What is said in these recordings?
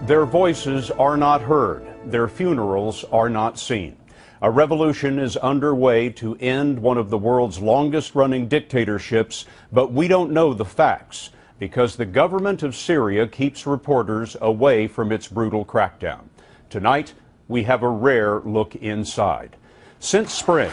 Their voices are not heard. Their funerals are not seen. A revolution is underway to end one of the world's longest-running dictatorships, but we don't know the facts because the government of Syria keeps reporters away from its brutal crackdown. Tonight, we have a rare look inside. Since spring,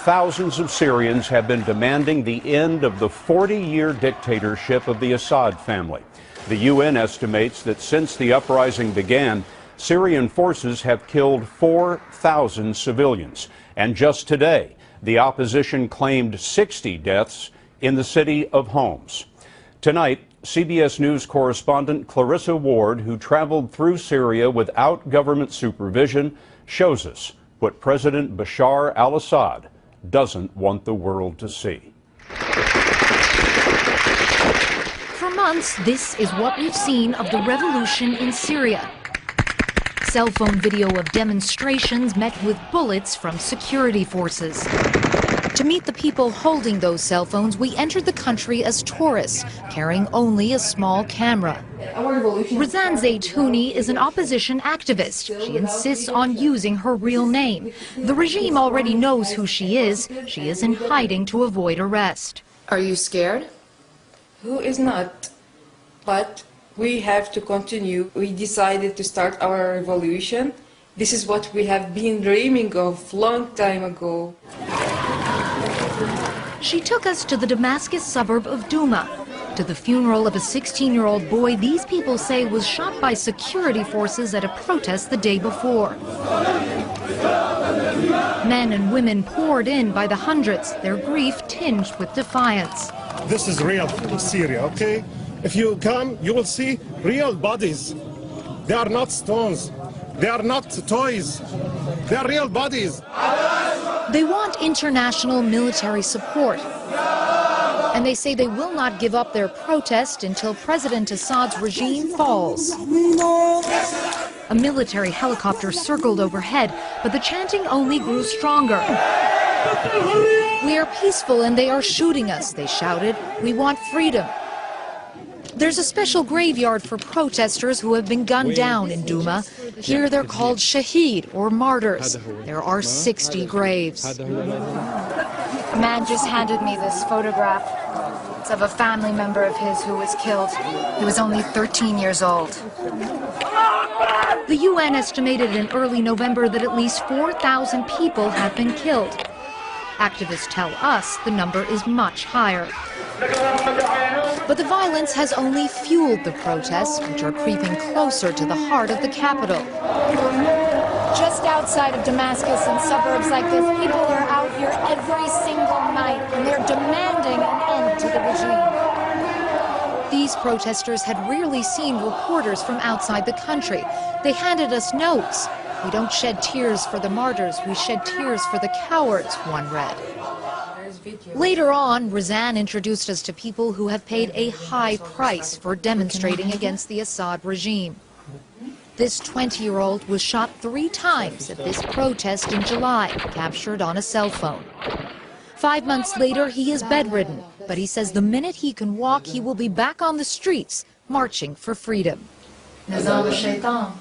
thousands of Syrians have been demanding the end of the 40-year dictatorship of the Assad family. The UN estimates that since the uprising began, Syrian forces have killed 4,000 civilians. And just today, the opposition claimed 60 deaths in the city of Homs. Tonight, CBS News correspondent Clarissa Ward, who traveled through Syria without government supervision, shows us what President Bashar al-Assad doesn't want the world to see. For months, this is what we've seen of the revolution in Syria. Cell phone video of demonstrations met with bullets from security forces. To meet the people holding those cell phones, we entered the country as tourists, carrying only a small camera. Razan Zaytouni is an opposition activist. She insists on using her real name. The regime already knows who she is. She is in hiding to avoid arrest. Are you scared? Who is not? But we have to continue. We decided to start our revolution. This is what we have been dreaming of long time ago. She took us to the Damascus suburb of Douma, to the funeral of a 16-year-old boy these people say was shot by security forces at a protest the day before. Men and women poured in by the hundreds, their grief tinged with defiance. This is real Syria, okay? If you come, you will see real bodies. They are not stones. They are not toys. They are real bodies. They want international military support. And they say they will not give up their protest until President Assad's regime falls. A military helicopter circled overhead, but the chanting only grew stronger. We are peaceful and they are shooting us, they shouted. We want freedom. There's a special graveyard for protesters who have been gunned down in Douma. Here they're called Shaheed, or martyrs. There are 60 graves. A man just handed me this photograph. It's of a family member of his who was killed. He was only 13 years old. The UN estimated in early November that at least 4,000 people have been killed. Activists tell us the number is much higher. But the violence has only fueled the protests, which are creeping closer to the heart of the capital. Just outside of Damascus and suburbs like this, people are out here every single night, and they're demanding an end to the regime. These protesters had rarely seen reporters from outside the country. They handed us notes. We don't shed tears for the martyrs, we shed tears for the cowards, one read. Later on, Razan introduced us to people who have paid a high price for demonstrating against the Assad regime. This 20-year-old was shot 3 times at this protest in July, captured on a cell phone. 5 months later, he is bedridden, but he says the minute he can walk, he will be back on the streets, marching for freedom. Nizam al-Shaytan.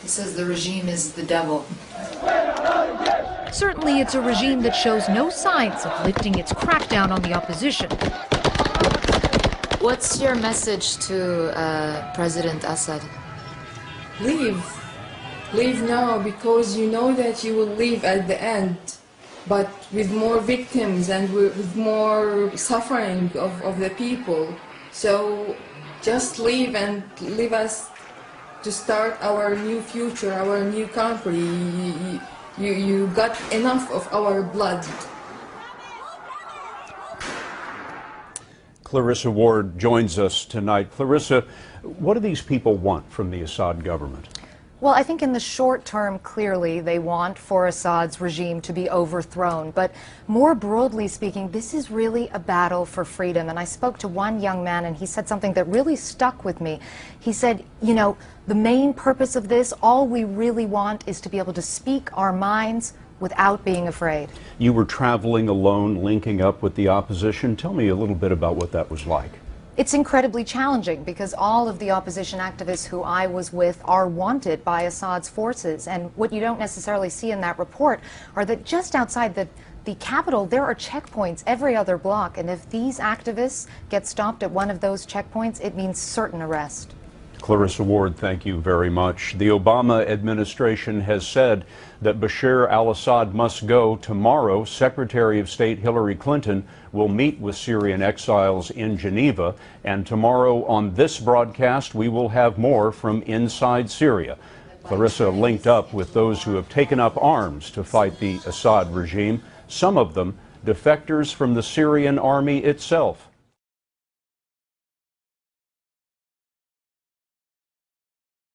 He says the regime is the devil. Certainly, it's a regime that shows no signs of lifting its crackdown on the opposition. What's your message to President Assad? Leave. Leave now, because you know that you will leave at the end, but with more victims and with more suffering of the people. So just leave and leave us to start our new future, our new country. You got enough of our blood. Clarissa Ward joins us tonight. Clarissa, what do these people want from the Assad government? Well, I think in the short term, clearly, they want for Assad's regime to be overthrown. But more broadly speaking, this is really a battle for freedom. And I spoke to one young man, and he said something that really stuck with me. He said, you know, the main purpose of this, all we really want is to be able to speak our minds without being afraid. You were traveling alone, linking up with the opposition. Tell me a little bit about what that was like. It's incredibly challenging because all of the opposition activists who I was with are wanted by Assad's forces. And what you don't necessarily see in that report are that just outside the capital, there are checkpoints every other block. And if these activists get stopped at one of those checkpoints, it means certain arrest. Clarissa Ward, thank you very much. The Obama administration has said that Bashar al-Assad must go. Tomorrow, Secretary of State Hillary Clinton will meet with Syrian exiles in Geneva. And tomorrow on this broadcast, we will have more from inside Syria. Clarissa linked up with those who have taken up arms to fight the Assad regime, some of them defectors from the Syrian army itself.